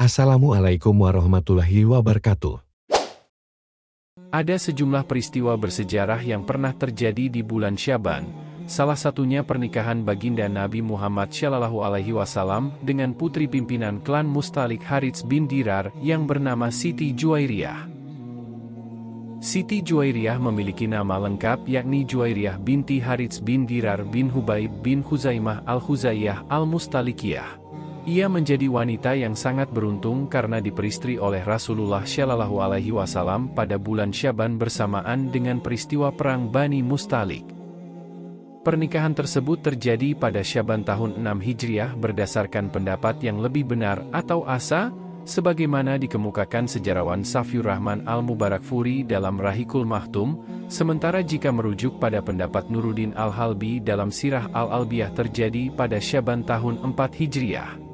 Assalamualaikum warahmatullahi wabarakatuh. Ada sejumlah peristiwa bersejarah yang pernah terjadi di bulan Syaban, salah satunya pernikahan baginda Nabi Muhammad SAW dengan putri pimpinan klan Mustalik Harits bin Dirar yang bernama Siti Juwairiyah. Siti Juwairiyah memiliki nama lengkap yakni Juwairiyah binti Harits bin Dirar bin Hubaib bin Huzaimah al-Huzaiyah al-Mustalikiyah. Ia menjadi wanita yang sangat beruntung karena diperistri oleh Rasulullah SAW pada bulan Syaban bersamaan dengan peristiwa perang Bani Mustalik. Pernikahan tersebut terjadi pada Syaban tahun 6 Hijriah berdasarkan pendapat yang lebih benar atau asa, sebagaimana dikemukakan sejarawan Safiur Rahman al-Mubarakfuri dalam Rahikul Mahtum, sementara jika merujuk pada pendapat Nuruddin al-Halbi dalam Sirah al-Albiyah terjadi pada Syaban tahun 4 Hijriah.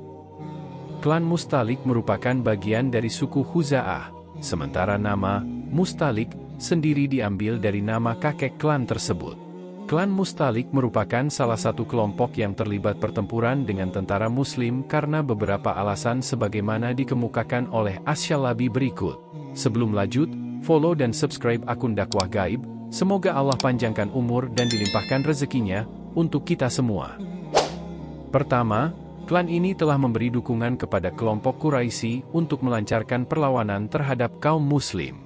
Klan Mustalik merupakan bagian dari suku Khuza'ah, sementara nama Mustalik sendiri diambil dari nama kakek klan tersebut. Klan Mustalik merupakan salah satu kelompok yang terlibat pertempuran dengan tentara Muslim karena beberapa alasan sebagaimana dikemukakan oleh Asy-Syalabi berikut. Sebelum lanjut, follow dan subscribe akun Dakwah Gaib. Semoga Allah panjangkan umur dan dilimpahkan rezekinya untuk kita semua. Pertama, klan ini telah memberi dukungan kepada kelompok Quraisy untuk melancarkan perlawanan terhadap kaum Muslim.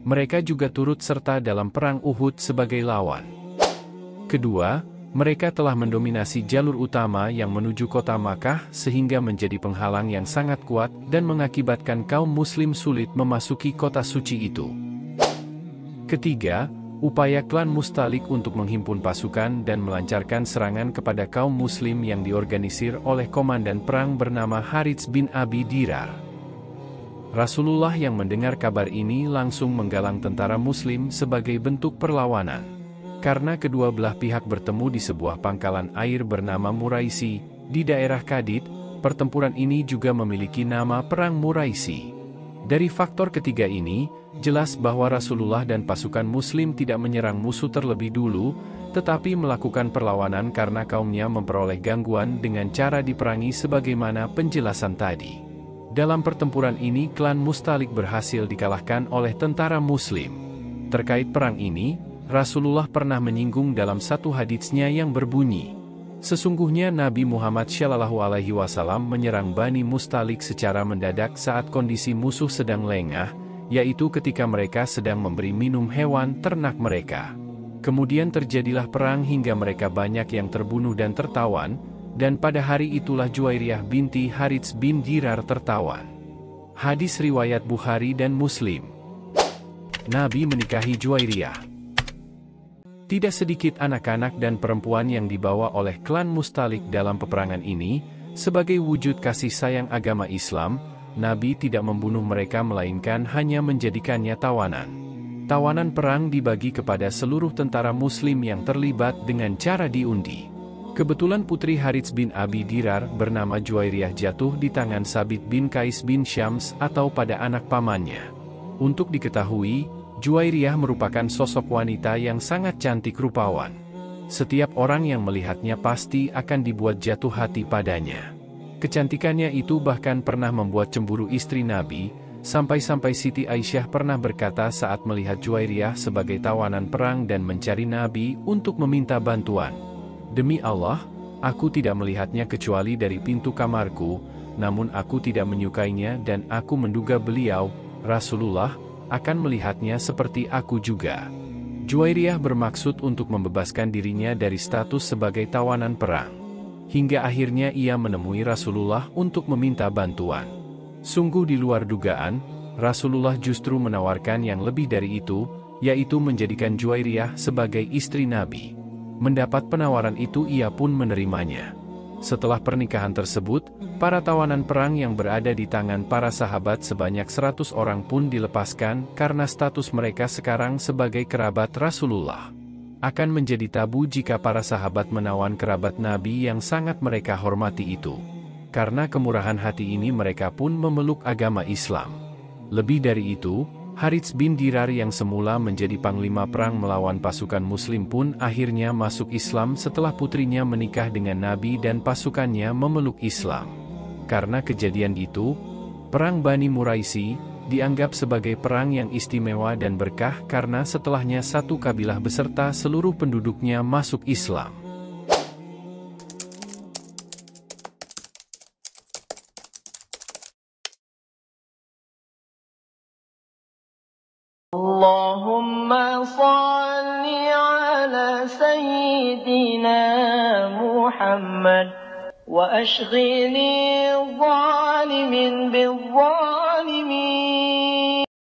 Mereka juga turut serta dalam perang Uhud sebagai lawan. Kedua, mereka telah mendominasi jalur utama yang menuju kota Makkah sehingga menjadi penghalang yang sangat kuat dan mengakibatkan kaum Muslim sulit memasuki kota suci itu. Ketiga, upaya klan Mustalik untuk menghimpun pasukan dan melancarkan serangan kepada kaum Muslim yang diorganisir oleh komandan perang bernama Harits bin Abi Dirar. Rasulullah yang mendengar kabar ini langsung menggalang tentara Muslim sebagai bentuk perlawanan. Karena kedua belah pihak bertemu di sebuah pangkalan air bernama Muraisi, di daerah Kadid, pertempuran ini juga memiliki nama Perang Muraisi. Dari faktor ketiga ini, jelas bahwa Rasulullah dan pasukan Muslim tidak menyerang musuh terlebih dulu, tetapi melakukan perlawanan karena kaumnya memperoleh gangguan dengan cara diperangi sebagaimana penjelasan tadi. Dalam pertempuran ini klan Mustalik berhasil dikalahkan oleh tentara Muslim. Terkait perang ini, Rasulullah pernah menyinggung dalam satu haditsnya yang berbunyi, sesungguhnya Nabi Muhammad SAW menyerang Bani Mustalik secara mendadak saat kondisi musuh sedang lengah, yaitu ketika mereka sedang memberi minum hewan ternak mereka. Kemudian terjadilah perang hingga mereka banyak yang terbunuh dan tertawan, dan pada hari itulah Juwairiyah binti Harits bin Dirar tertawan. Hadis riwayat Bukhari dan Muslim. Nabi menikahi Juwairiyah. Tidak sedikit anak-anak dan perempuan yang dibawa oleh klan Mustalik dalam peperangan ini, sebagai wujud kasih sayang agama Islam, Nabi tidak membunuh mereka melainkan hanya menjadikannya tawanan. Tawanan perang dibagi kepada seluruh tentara Muslim yang terlibat dengan cara diundi. Kebetulan putri Harits bin Abi Dirar bernama Juwairiyah jatuh di tangan Sabit bin Qais bin Syams atau pada anak pamannya. Untuk diketahui, Juwairiyah merupakan sosok wanita yang sangat cantik rupawan. Setiap orang yang melihatnya pasti akan dibuat jatuh hati padanya. Kecantikannya itu bahkan pernah membuat cemburu istri Nabi, sampai-sampai Siti Aisyah pernah berkata saat melihat Juwairiyah sebagai tawanan perang dan mencari Nabi untuk meminta bantuan. Demi Allah, aku tidak melihatnya kecuali dari pintu kamarku, namun aku tidak menyukainya dan aku menduga beliau, Rasulullah, akan melihatnya seperti aku juga. Juwairiyah bermaksud untuk membebaskan dirinya dari status sebagai tawanan perang. Hingga akhirnya ia menemui Rasulullah untuk meminta bantuan. Sungguh di luar dugaan, Rasulullah justru menawarkan yang lebih dari itu, yaitu menjadikan Juwairiyah sebagai istri Nabi. Mendapat penawaran itu ia pun menerimanya. Setelah pernikahan tersebut, para tawanan perang yang berada di tangan para sahabat sebanyak 100 orang pun dilepaskan karena status mereka sekarang sebagai kerabat Rasulullah. Akan menjadi tabu jika para sahabat menawan kerabat Nabi yang sangat mereka hormati itu. Karena kemurahan hati ini mereka pun memeluk agama Islam. Lebih dari itu, Harits bin Dirar yang semula menjadi panglima perang melawan pasukan Muslim pun akhirnya masuk Islam setelah putrinya menikah dengan Nabi dan pasukannya memeluk Islam. Karena kejadian itu, Perang Bani Muraisi dianggap sebagai perang yang istimewa dan berkah karena setelahnya satu kabilah beserta seluruh penduduknya masuk Islam. Allahumma salli ala Sayyidina Muhammad wa ashghili zalimin bil zalimin